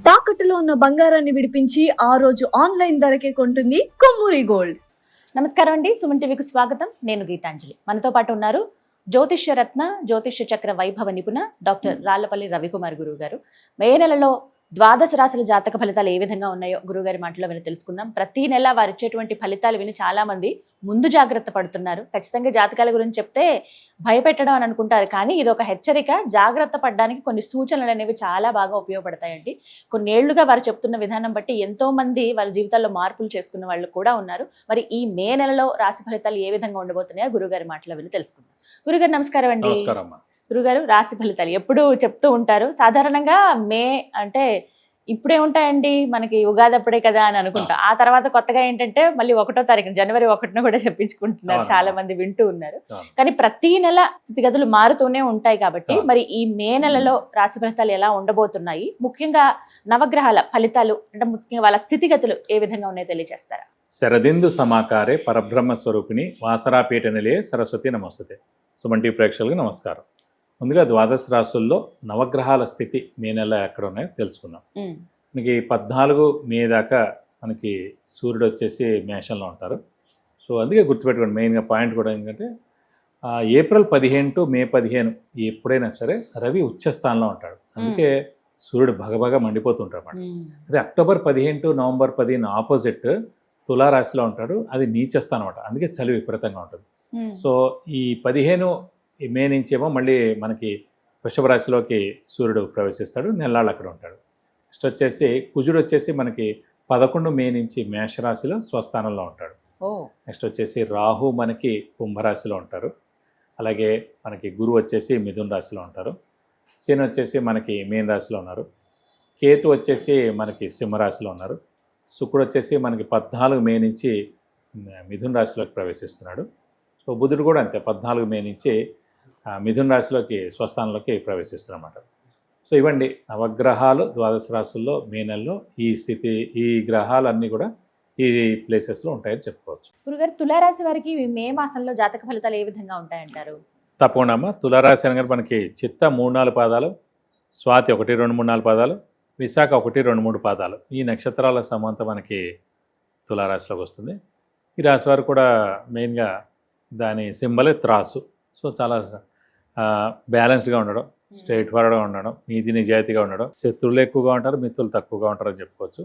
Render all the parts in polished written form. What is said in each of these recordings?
తాకట్టులో ఉన్న బంగారాన్ని విడిపించి ఆ రోజు ఆన్లైన్ ధరకే కొంటుంది కొమ్మూరి గోల్డ్. నమస్కారం అండి, సుమన్ టీవీకి స్వాగతం. నేను గీతాంజలి. మనతో పాటు ఉన్నారు జ్యోతిష్య రత్న, జ్యోతిష్య చక్ర వైభవ నిపుణ డాక్టర్ రాళ్లపల్లి రవికుమార్ గురువు గారు. మే నెలలో ద్వాదశ రాశుల జాతక ఫలితాలు ఏ విధంగా ఉన్నాయో గురువుగారి మాటలో విని తెలుసుకుందాం. ప్రతి నెల వారు ఇచ్చేటువంటి ఫలితాలు విని చాలా మంది ముందు జాగ్రత్త పడుతున్నారు. ఖచ్చితంగా జాతకాల గురించి చెప్తే భయపెట్టడం అని అనుకుంటారు, కానీ ఇది ఒక హెచ్చరిక. జాగ్రత్త పడడానికి కొన్ని సూచనలు అనేవి చాలా బాగా ఉపయోగపడతాయండి. కొన్నేళ్లుగా వారు చెప్తున్న విధానం బట్టి ఎంతో మంది వాళ్ళ జీవితాల్లో మార్పులు చేసుకున్న వాళ్ళు కూడా ఉన్నారు. మరి ఈ మే నెలలో రాశి ఫలితాలు ఏ విధంగా ఉండబోతున్నాయో గురుగారి మాటలో విని తెలుసుకుందాం. గురుగారు నమస్కారం అండి. గురుగారు, రాశి ఫలితాలు ఎప్పుడు చెప్తూ ఉంటారు. సాధారణంగా మే అంటే ఇప్పుడే ఉంటాయండి, మనకి ఉగాది అప్పుడే కదా అని అనుకుంటాం. ఆ తర్వాత కొత్తగా ఏంటంటే మళ్ళీ 1వ తారీఖు జనవరి 1న కూడా చెప్పించుకుంటున్నారు, చాలా మంది వింటూ ఉన్నారు. కానీ ప్రతి నెల స్థితిగతులు మారుతూనే ఉంటాయి కాబట్టి మరి ఈ మే నెలలో రాశి ఫలితాలు ఎలా ఉండబోతున్నాయి, ముఖ్యంగా నవగ్రహాల ఫలితాలు అంటే ముఖ్యంగా వాళ్ళ స్థితిగతులు ఏ విధంగా ఉన్నాయో తెలియజేస్తారా? శరదిందు సమాకారే పరబ్రహ్మ స్వరూపిణి వాసరాపీఠ నిలయే సరస్వతి నమస్తే. సుమన్ టీవీ ప్రేక్షకులకు నమస్కారం. ముందుగా ద్వాదశ రాశుల్లో నవగ్రహాల స్థితి మే నెల ఎక్కడ ఉన్నాయో తెలుసుకుందాం. మనకి 14 మే దాకా మనకి సూర్యుడు వచ్చేసి మేషంలో ఉంటారు. సో అందుకే గుర్తుపెట్టుకోండి, మెయిన్గా పాయింట్ కూడా ఏంటంటే ఏప్రిల్ 15 టు మే 15 ఎప్పుడైనా సరే రవి ఉచ్చస్థానంలో ఉంటాడు. అందుకే సూర్యుడు భగభగ మండిపోతుంటాడు అన్నమాట. అదే అక్టోబర్ 15 టు నవంబర్ 15 ఆపోజిట్ తులారాశిలో ఉంటాడు, అది నీచస్థానం అనమాట. అందుకే చలి విపరీతంగా ఉంటుంది. సో ఈ 15 మే నుంచి ఏమో మళ్ళీ మనకి వృషభ రాశిలోకి సూర్యుడు ప్రవేశిస్తాడు, నెల్లాళ్ళు అక్కడ ఉంటాడు. నెక్స్ట్ వచ్చేసి కుజుడు వచ్చేసి మనకి 11 మే నుంచి మేషరాశిలో స్వస్థానంలో ఉంటాడు. నెక్స్ట్ వచ్చేసి రాహు మనకి కుంభరాశిలో ఉంటారు. అలాగే మనకి గురువు వచ్చేసి మిథున రాశిలో ఉంటారు. శని వచ్చేసి మనకి మీన రాశిలో ఉన్నారు. కేతు వచ్చేసి మనకి సింహరాశిలో ఉన్నారు. శుక్రుడు వచ్చేసి మనకి 14 మే నుంచి మిథున రాశిలోకి ప్రవేశిస్తున్నాడు. సో బుధుడు కూడా అంతే, 14 మే నుంచి మిథున రాశిలోకి స్వస్థానంలోకి ప్రవేశిస్తున్నమాట. సో ఇవ్వండి నవగ్రహాలు ద్వాదశ రాశుల్లో మే నెలలో ఈ స్థితి, ఈ గ్రహాలన్నీ కూడా ఈ ప్లేసెస్లో ఉంటాయని చెప్పుకోవచ్చు. గురుగారు, తులారాశి వారికి మే మాసంలో జాతక ఫలితాలు ఏ విధంగా ఉంటాయంటారు? తప్పకుండా అమ్మ. తులారాశి అనగా మనకి చిత్త 3-4 పాదాలు, స్వాతి 1, 2, 3, 4 పాదాలు, విశాఖ 1, 2, 3 పాదాలు, ఈ నక్షత్రాల సమంత మనకి తులారాశిలోకి వస్తుంది. ఈ రాశి వారు కూడా మెయిన్గా దాని సింబలే త్రాసు. సో చాలా బ్యాలెన్స్డ్గా ఉండడం, స్ట్రైట్ ఫార్వర్డ్గా ఉండడం, నీతి నిజాయితీగా ఉండడం, శత్రువులు ఎక్కువగా ఉంటారు, మిత్రులు తక్కువగా ఉంటారు అని చెప్పుకోవచ్చు.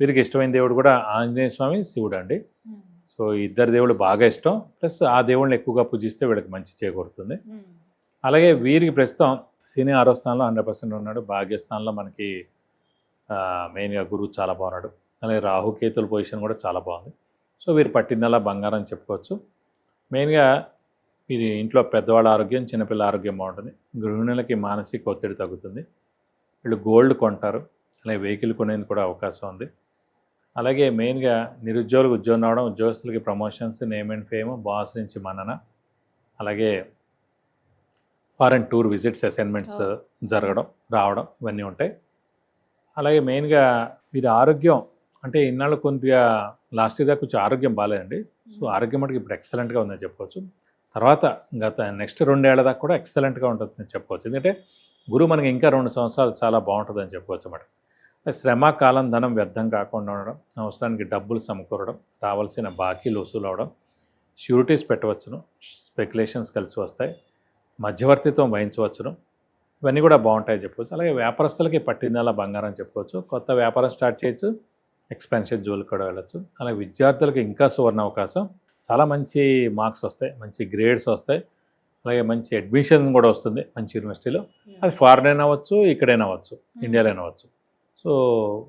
వీరికి ఇష్టమైన దేవుడు కూడా ఆంజనేయ స్వామి, శివుడు అండి. సో ఇద్దరు దేవుళ్ళు బాగా ఇష్టం, ప్లస్ ఆ దేవుళ్ళని ఎక్కువగా పూజిస్తే వీళ్ళకి మంచి చేకూరుతుంది. అలాగే వీరికి ప్రస్తుతం శని 6వ స్థానంలో 100% ఉన్నాడు. భాగ్యస్థానంలో మనకి మెయిన్గా గురువు చాలా బాగున్నాడు. అలాగే రాహుకేతుల పొజిషన్ కూడా చాలా బాగుంది. సో వీరు పట్టిందల్లా బంగారం చెప్పుకోవచ్చు. మెయిన్గా వీరి ఇంట్లో పెద్దవాళ్ళ ఆరోగ్యం, చిన్నపిల్లల ఆరోగ్యం బాగుంటుంది. గృహిణులకి మానసిక ఒత్తిడి తగ్గుతుంది. వీళ్ళు గోల్డ్ కొంటారు, అలాగే వెహికల్ కొనేందుకు కూడా అవకాశం ఉంది. అలాగే మెయిన్గా నిరుద్యోగులకు ఉద్యోగం రావడం, ఉద్యోగస్తులకి promotions, name and fame, boss నుంచి మన్నన, అలాగే ఫారెన్ టూర్ విజిట్స్, అసైన్మెంట్స్ జరగడం, రావడం, ఇవన్నీ ఉంటాయి. అలాగే మెయిన్గా వీరి ఆరోగ్యం అంటే ఇన్నాళ్ళు కొద్దిగా లాస్ట్ ఇయర్ దాకా కొంచెం ఆరోగ్యం బాగాలేదండి. సో ఆరోగ్యం మటుకు ఇప్పుడు ఎక్సలెంట్గా ఉందని చెప్పుకోవచ్చు. తర్వాత నెక్స్ట్ 2 ఏళ్ల దాకా కూడా ఎక్సలెంట్గా ఉంటుందని చెప్పుకోవచ్చు. ఎందుకంటే గురువు మనకి ఇంకా 2 సంవత్సరాలు చాలా బాగుంటుందని చెప్పుకోవచ్చు అన్నమాట. శ్రమ, కాలం, ధనం వ్యర్థం కాకుండా ఉండడం, అవసరానికి డబ్బులు సమకూరడం, రావాల్సిన బాకీలు వసూలు అవడం, ష్యూరిటీస్ పెట్టవచ్చును, స్పెక్యులేషన్స్ కలిసి వస్తాయి, మధ్యవర్తిత్వం వహించవచ్చును, ఇవన్నీ కూడా బాగుంటాయని చెప్పుకోవచ్చు. అలాగే వ్యాపారస్తులకి పట్టిందల్లా బంగారం చెప్పుకోవచ్చు. కొత్త వ్యాపారం స్టార్ట్ చేయొచ్చు, ఎక్స్పెన్షన్ జోలికి కూడా వెళ్ళచ్చు. అలాగే విద్యార్థులకు ఇంకా సువర్ణ అవకాశం, చాలా మంచి మార్క్స్ వస్తాయి, మంచి గ్రేడ్స్ వస్తాయి, అలాగే మంచి అడ్మిషన్ కూడా వస్తుంది మంచి యూనివర్సిటీలో. అది ఫారెన్ అవ్వచ్చు, ఇక్కడైనా అవ్వచ్చు, ఇండియాలో అవ్వచ్చు. సో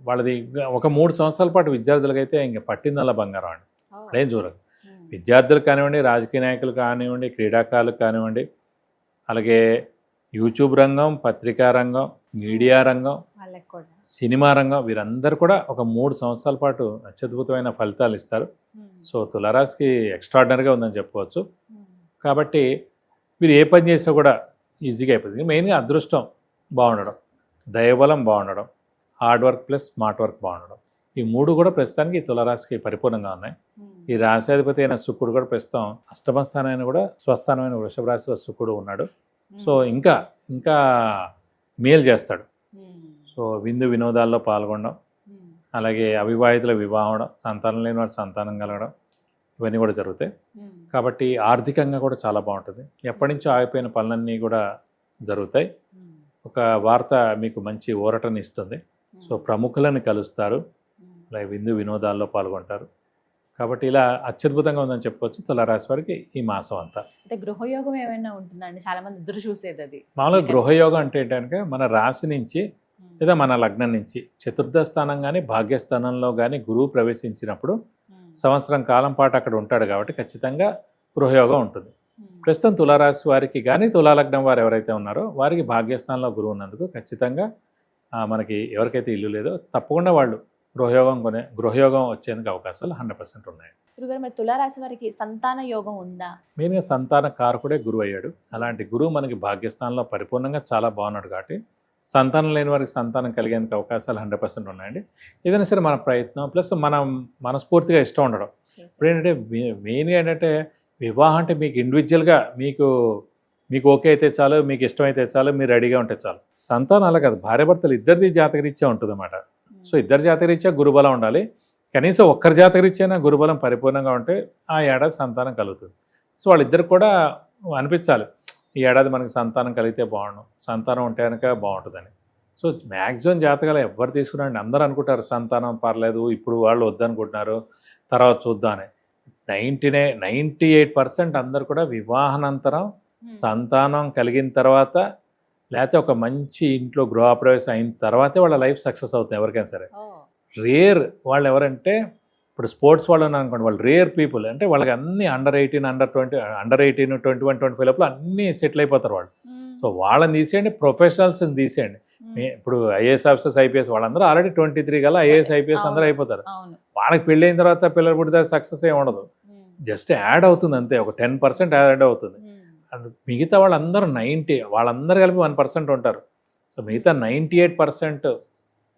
వాళ్ళది ఒక 3 సంవత్సరాల పాటు విద్యార్థులకైతే ఇంకా పట్టిందల్లా బంగారం అండి. అదేం చూడదు. విద్యార్థులు కానివ్వండి, రాజకీయ నాయకులు కానివ్వండి, క్రీడాకారులు కానివ్వండి, అలాగే యూట్యూబ్ రంగం, పత్రికా రంగం, మీడియా రంగం, సినిమా రంగం, వీరందరూ కూడా ఒక 3 సంవత్సరాల పాటు అత్యద్భుతమైన ఫలితాలు ఇస్తారు. సో తులారాశికి ఎక్స్ట్రాడినరీగా ఉందని చెప్పుకోవచ్చు. కాబట్టి మీరు ఏ పని చేసినా కూడా ఈజీగా అయిపోతుంది. మెయిన్గా అదృష్టం బాగుండడం, దైవబలం బాగుండడం, hard work plus smart work బాగుండడం, ఈ 3 కూడా ప్రస్తుతానికి తులారాశికి పరిపూర్ణంగా ఉన్నాయి. ఈ రాశాధిపతి అయిన శుక్రుడు కూడా ప్రస్తుతం 8వ స్థానమైన కూడా స్వస్థానమైన వృషభ రాశిలో శుక్రుడు ఉన్నాడు. సో ఇంకా మేలు చేస్తాడు. సో సో విందు వినోదాల్లో పాల్గొనడం, అలాగే అవివాహితుల వివాహం అవడం, సంతానం లేని వారి సంతానం కలగడం, ఇవన్నీ కూడా జరుగుతాయి. కాబట్టి ఆర్థికంగా కూడా చాలా బాగుంటుంది. ఎప్పటి నుంచో ఆగిపోయిన పనులన్నీ కూడా జరుగుతాయి. ఒక వార్త మీకు మంచి ఊరటని ఇస్తుంది. సో ప్రముఖులను కలుస్తారు, అలాగే విందు వినోదాల్లో పాల్గొంటారు. కాబట్టి ఇలా అత్యద్భుతంగా ఉందని చెప్పుకోవచ్చు తులారాశి వారికి ఈ మాసం అంతా. అంటే గృహయోగం ఏమైనా ఉంటుందండి? చాలా మంది ఎదురు చూసేది అది. మామూలుగా గృహయోగం అంటే ఏంటంటే మన రాశి నుంచి లేదా మన లగ్నం నుంచి చతుర్థ స్థానం కానీ భాగ్యస్థానంలో కానీ గురువు ప్రవేశించినప్పుడు సంవత్సరం కాలం పాటు అక్కడ ఉంటాడు కాబట్టి ఖచ్చితంగా గృహయోగం ఉంటుంది. ప్రస్తుతం తులారాశి వారికి కానీ తులాలగ్నం వారు ఎవరైతే ఉన్నారో వారికి భాగ్యస్థానంలో గురువు ఉన్నందుకు ఖచ్చితంగా మనకి ఎవరికైతే ఇల్లు లేదో తప్పకుండా వాళ్ళు గృహయోగం వచ్చేందుకు అవకాశాలు 100% ఉన్నాయి. గురుగారు, మరి తులారాశి వారికి సంతాన యోగం ఉందా? మెయిన్గా సంతాన కారకుడే గురువు అయ్యాడు. అలాంటి గురువు మనకి భాగ్యస్థానంలో పరిపూర్ణంగా చాలా బాగున్నాడు కాబట్టి సంతానం లేని వారికి సంతానం కలిగేందుకు అవకాశాలు 100% ఉన్నాయండి. ఏదైనా సరే మన ప్రయత్నం ప్లస్ మనం మనస్ఫూర్తిగా ఇష్టం ఉండడం. ఇప్పుడు ఏంటంటే మెయిన్గా ఏంటంటే వివాహం అంటే మీకు ఇండివిజువల్గా మీకు ఓకే అయితే చాలు, మీకు ఇష్టమైతే చాలు, మీరు రెడీగా ఉంటే చాలు. సంతానం అలా కాదు, భార్యాభర్తలు ఇద్దరిది జాతకరీత్యా ఉంటుంది అన్నమాట. సో ఇద్దరు జాతకరీత్యా గురుబలం ఉండాలి. కనీసం ఒక్కరి జాతకరీత్యా గురుబలం పరిపూర్ణంగా ఉంటే ఆ ఏడాది సంతానం కలుగుతుంది. సో వాళ్ళిద్దరు కూడా అనిపించాలి ఈ ఏడాది మనకి సంతానం కలిగితే బాగుండు, సంతానం ఉంటే కనుక బాగుంటుందని. సో మ్యాక్సిమం జాతకాలు ఎవరు తీసుకున్నారండి, అందరూ అనుకుంటారు సంతానం పర్లేదు, ఇప్పుడు వాళ్ళు వద్దనుకుంటున్నారు, తర్వాత చూద్దామని. 98% అందరు కూడా వివాహానంతరం సంతానం కలిగిన తర్వాత లేకపోతే ఒక మంచి ఇంట్లో గృహప్రవేశం అయిన తర్వాతే వాళ్ళ లైఫ్ సక్సెస్ అవుతుంది ఎవరికైనా సరే. రేర్ వాళ్ళు ఎవరంటే ఇప్పుడు స్పోర్ట్స్ వాళ్ళు అనుకోండి, వాళ్ళు రేర్ పీపుల్. అంటే వాళ్ళకి అన్ని అండర్ 18, అండర్ 21, 25 లోపల అన్నీ సెటిల్ అయిపోతారు వాళ్ళు. సో వాళ్ళని తీసేయండి, ప్రొఫెషనల్స్ని తీసేయండి. ఇప్పుడు ఐఏఎస్ ఆఫీసర్స్, ఐపీఎస్ వాళ్ళందరూ ఆల్రెడీ 23 గల ఐఏఎస్ ఐపీఎస్ అందరూ అయిపోతారు. వాళ్ళకి పెళ్ళి అయిన తర్వాత పిల్లలు పుడితే సక్సెస్ ఏమి ఉండదు, జస్ట్ యాడ్ అవుతుంది అంతే, ఒక 10% యాడ్ అవుతుంది. అండ్ మిగతా వాళ్ళందరూ వాళ్ళందరూ కలిపి 1% ఉంటారు. సో మిగతా 98%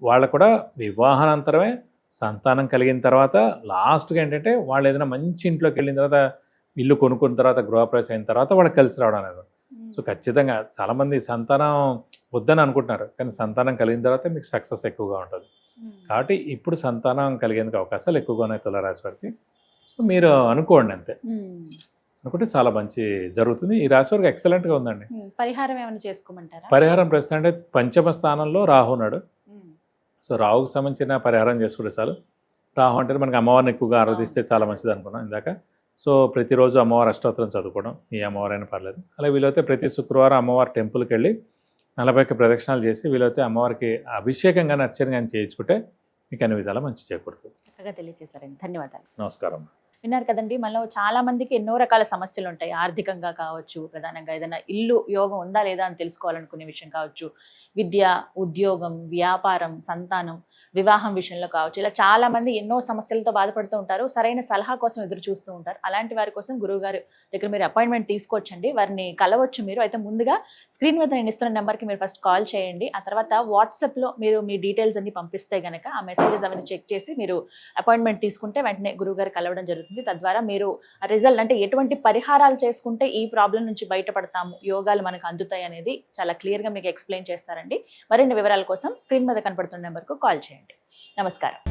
వాళ్ళు కూడా వివాహానంతరమే సంతానం కలిగిన తర్వాత లాస్ట్గా ఏంటంటే వాళ్ళు ఏదైనా మంచి ఇంట్లోకి వెళ్ళిన తర్వాత, ఇల్లు కొనుక్కున్న తర్వాత, గృహప్రవేశం అయిన తర్వాత వాళ్ళకి కలిసి రావడం అనేది. సో ఖచ్చితంగా చాలామంది సంతానం వద్దని అనుకుంటున్నారు, కానీ సంతానం కలిగిన తర్వాత మీకు సక్సెస్ ఎక్కువగా ఉంటుంది. కాబట్టి ఇప్పుడు సంతానం కలిగేందుకు అవకాశాలు ఎక్కువగా ఉన్నాయి తులారాశి వారికి. సో మీరు అనుకోండి అంతే, అనుకుంటే చాలా మంచి జరుగుతుంది. ఈ రాశి వారికి ఎక్సలెంట్గా ఉందండి. పరిహారం ఏమైనా చేసుకోమంటారా? పరిహారం ప్రస్తుతం అంటే పంచమ స్థానంలో రాహు ఉన్నాడు. సో రాహుకు సంబంధించిన పరిహారం చేసుకుంటే చాలు. రాహు అంటే మనకి అమ్మవారిని ఎక్కువగా ఆరాధిస్తే చాలా మంచిది అనుకున్నాం ఇందాక. సో ప్రతిరోజు అమ్మవారి అష్టోత్తరం చదువుకోవడం, ఏ అమ్మవారైనా పర్లేదు. అలా వీలైతే ప్రతి శుక్రవారం అమ్మవారి టెంపుల్కి వెళ్ళి 40 ప్రదక్షిణాలు చేసి వీలైతే అమ్మవారికి అభిషేకం కానీ అర్చన కానీ చేయించుకుంటే మీకు అన్ని విధాలా మంచి చేకూరుతుంది. చక్కగా తెలియజేశారండి, ధన్యవాదాలు. నమస్కారం. విన్నారు కదండి, మనలో చాలా మందికి ఎన్నో రకాల సమస్యలు ఉంటాయి. ఆర్థికంగా కావచ్చు, ప్రధానంగా ఏదైనా ఇల్లు యోగం ఉందా లేదా అని తెలుసుకోవాలనుకునే విషయం కావచ్చు, విద్య, ఉద్యోగం, వ్యాపారం, సంతానం, వివాహం విషయంలో కావచ్చు, ఇలా చాలా మంది ఎన్నో సమస్యలతో బాధపడుతూ ఉంటారు. సరైన సలహా కోసం ఎదురు చూస్తూ ఉంటారు. అలాంటి వారి కోసం గురువుగారు దగ్గర మీరు అపాయింట్మెంట్ తీసుకోవచ్చండి, వారిని కలవచ్చు మీరు. అయితే ముందుగా స్క్రీన్ మీద నేను ఇస్తున్న నెంబర్కి మీరు ఫస్ట్ కాల్ చేయండి. ఆ తర్వాత వాట్సాప్లో మీరు మీ డీటెయిల్స్ అన్ని పంపిస్తే కనుక ఆ మెసేజెస్ అవన్నీ చెక్ చేసి మీరు అపాయింట్మెంట్ తీసుకుంటే వెంటనే గురువుగారు కలవడం జరుగుతుంది. తద్వారా మీరు రిజల్ట్ అంటే ఎటువంటి పరిహారాలు చేసుకుంటే ఈ ప్రాబ్లం నుంచి బయటపడతాము, యోగాలు మనకు అందుతాయి అనేది చాలా క్లియర్గా మీకు ఎక్స్ప్లెయిన్ చేస్తారండి. మరిన్ని వివరాల కోసం స్క్రీన్ మీద కనపడుతున్న నెంబర్కు కాల్ చేయండి. నమస్కారం.